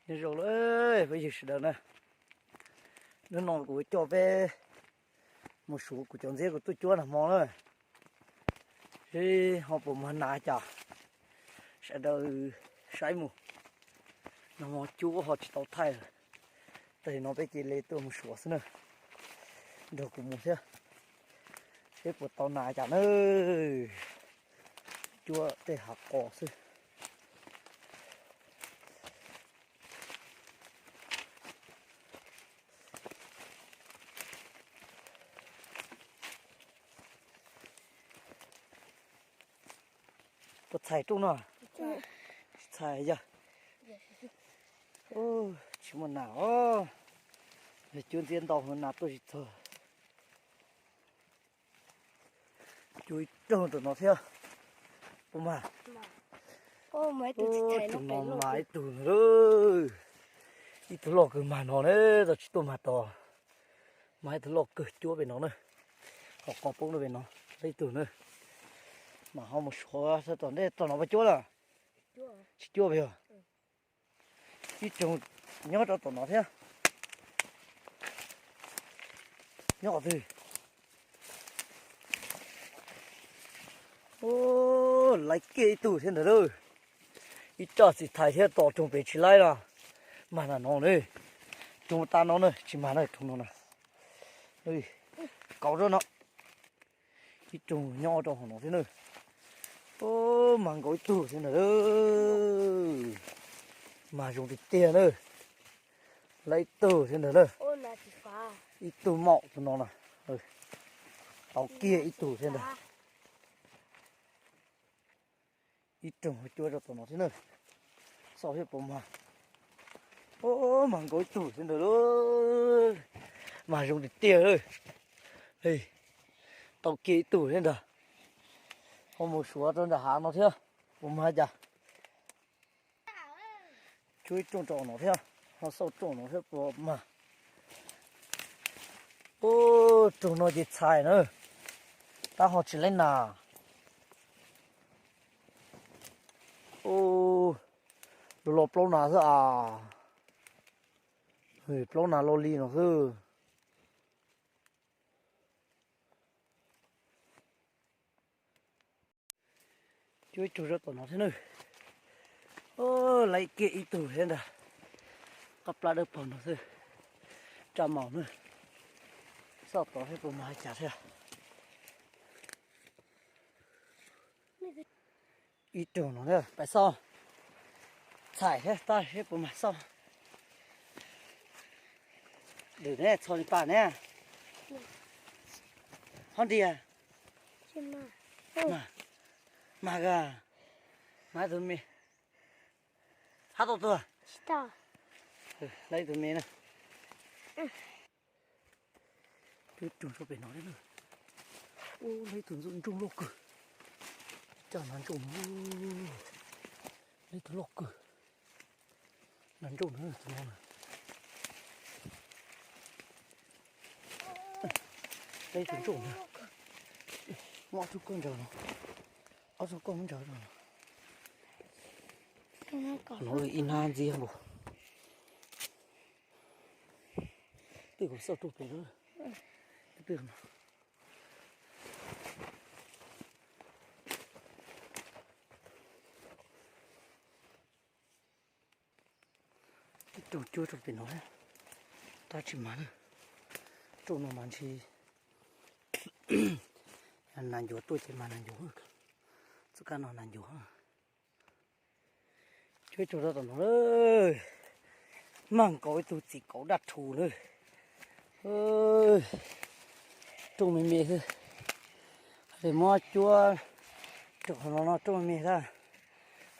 Nên rồi đấy, bây giờ sẽ được nè. Nó ngon của cho về một số của chọn dễ của tôi chúa là món rồi. Thì họ bụng hắn nã chả sẽ đợi sấy mù. Nó món chúa họ chỉ tao thay rồi. Tại nó bây giờ lấy tôi một số nữa. Được cũng một thế. Thế của tao nã chả nữa. Chúa để học cỏ xưa. Có xài trung nào? Xài giờ. Ô, chỉ một nào. Để chuyên diễn tàu hơn nào tôi chỉ thở. Chui trông tụi nó theo. Ôm à. Ô, mấy tụi chạy nó phải lột. Mấy tụi nó ơi. Ít tụi lọ cứ mà nó đấy, rồi chỉ tụi mà to. Mấy tụi lọ cứ chúa về nó nữa. Họ có bông nó về nó. Đây tụi nữa. Mà họ một số sẽ toàn đây toàn nó phải chúa là. Chỉ chúa về rồi. Ít trông nhớ cho tụi nó theo. Nhỏ gì. Ô, lấy cây tủ thế nào đâu. Ít cho chỉ thay thế tổ trồng về chỉ lại là. Mà là nó này. Chúng ta nó này, chỉ mà này chúng nó này. Đây, có rồi nó. Ít trồng nhỏ cho nó thế này. Ô, mà gói tủ thế nào đâu. Mà dùng thì tiền ơi. Lấy tủ thế nào đâu. Ô, là chỉ phá. Ít tủ mọ của nó này. Ừ. Tao kia ít tủ thế nào. Ít trồng chua cho tụi nó thế này. Sao hết bông mà. Ô, mà gói tủ thế nào đó. Mà dùng thì tiền ơi. Ê, tao kia ít tủ thế nào. Không một số trong đã hạ nó thế. Bông mà chả. Chui trồng trồng nó thế. Nó sao trồng nó thế bông mà. Ô, trồng nó chỉ xài nữa. Ta họ chỉ lên nào. Ô, lô plô nào thế à? Hề, plô nào lô li nó thế?ជួយជួយរត់ទៅនោះទេនោះអូឡៃគេអ៊ីទូទេណាកប្លាដើផងនោះទេចាំមកនោះសតទៅឲ្យពុំមកចាស់ទេអ៊ីទូនោះទេបែសឆៃទេតើឲ្យពុំមកសดื้อเนี่ยชนป่าเนี่ยฮอนดีอ่ะ Chứ mà. mà gà má tụi mi hát tốt chưa Sao? lấy tụi mi nè cái trùng số biển nói đấy nữa ô lấy tụi dụng trùng lộc cử chẳng hắn trùng lấy tụi lộc cử hắn trùng nữa tụi nó lấy tụi trùng nữa ngõ chút con trời nó ở chỗ con trời rồi nó in han gì không từ có sợ tụt nữa từ cái trâu chưa được nói ta chỉ mắn trâu nó mắn chi nàn gió tôi chỉ mà nàn gió tất cả nó nàn gió chơi trâu đó nó ơi mang cối tôi chỉ có đặt thù thôi ơi trâu mình mệt thôi để mua chua trâu nó trâu mình mệt ra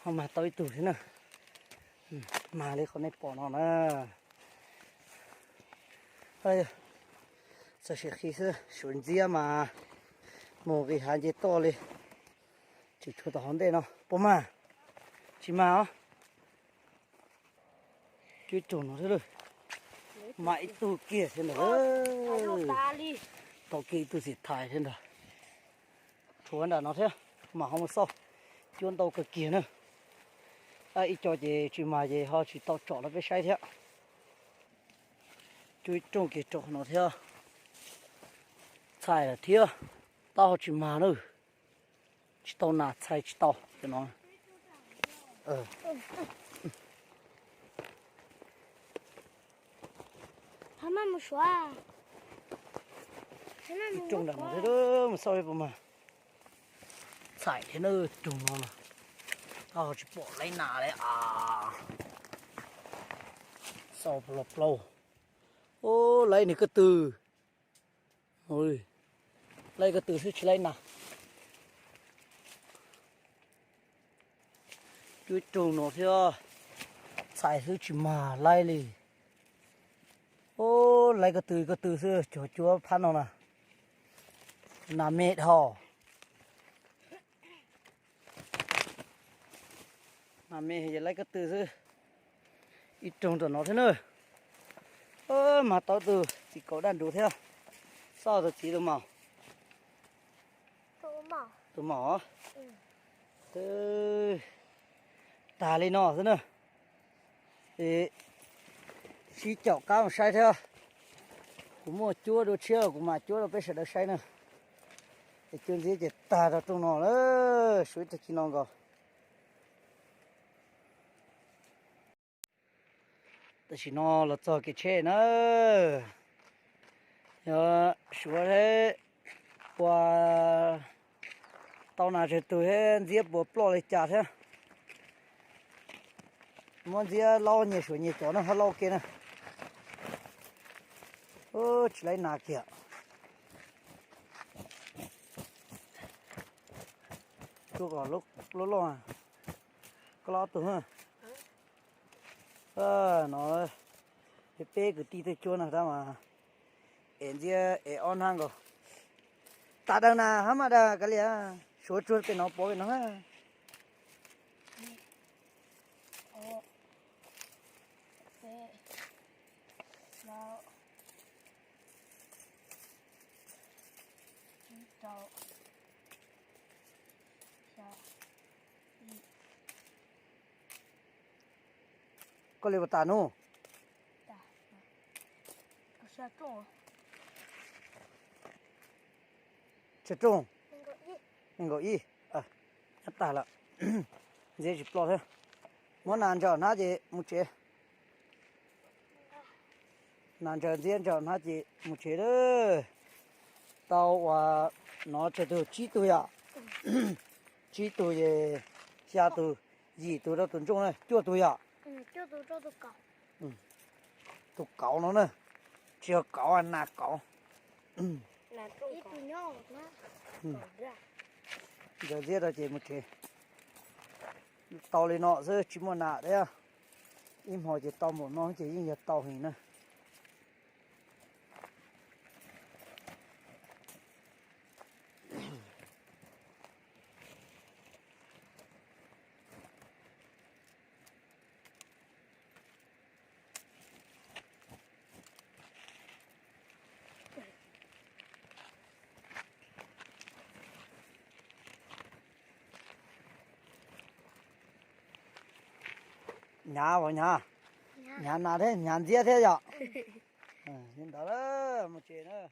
không mà tôi tủ thế nào mà lấy con này bỏ nó nè ơi sao sẽ khi xuống dưới mà một cái hàng gì to lên chỉ cho tao đây nào bố mà chỉ mà á chứ trộn nó thế rồi mãi tụ kia thế nào tao kia tụ xịt thải thế nào thua đã nó thế mà không sao chuyên tàu cực kia nữa ít cho gì chỉ mà gì họ chỉ tao chọn nó với sai thế chui trong cái chỗ nó theo xài là theo tao chỉ mà nữa chỉ tao nạt xài chỉ tao cho nó hắn mà một xóa hắn mà một trông là nó thế đó mà sao vậy mà xài thế nữa trông nó mà tao chỉ bỏ lấy nà đấy sao lọc lâu ô lấy này cái từ ôi lấy cái từ sẽ chỉ lấy nà chú trông nó theo xài thứ chỉ mà lấy đi ô lấy cái từ xưa chúa chúa phan nó nè nằm mệt hò nằm mệt thì lấy cái từ xưa ít trông cho nó thế nữa ơ mà tao từ chỉ có đàn đủ theo sao rồi chỉ được màu từ mỏ từ tà lên nó thế nữa thì chỉ chậu cao một sai theo cũng mua chúa đồ chia cũng mà chúa đồ bây giờ được sai nữa thì chuyện gì thì tà ra trong nó nữa suy cho chị nó gọiแต่สินอเราจอกิเช่เนอะชัวร์ให้ว่าตอนนั้นจะตัวให้เจี๊ยบบัวปลอเลยจัดฮะมันเจี๊ยบเล่าเนี่ยชัวร์เนี่ยจอนะเขาเล่าเก่งนะโอ้ชิลายหนักเกี่ยตัวก็ลุกล้อก็ล้อตัวฮะnó cái bé cứ đi tới chỗ nào đó mà em giờ em on hàng rồi ta đâu na hả mà đã cái gì số chuột cái nó bỏ cái nó ha có lấy bát nô chết trông mình gọi y nhát ta là dễ chụp lọt thôi muốn nàn cho nó gì một chế nàn cho riêng cho nó gì một chế đó tao nó cho tôi chỉ tôi chỉ tôi về xa tôi gì tôi đó tuần trung này cho tôi cho tôi cậu tôi cậu nó nè chưa cậu anh nạt cậu là ít tôi nhỏ nó giờ giết ra chỉ một chế tàu lên nọ giờ chỉ một nạt đấy im hỏi chỉ tàu một nó chỉ như tàu hình nè nhà vào nhà nào thế nhà giết thế nhở hiện đó đó một chuyện nữa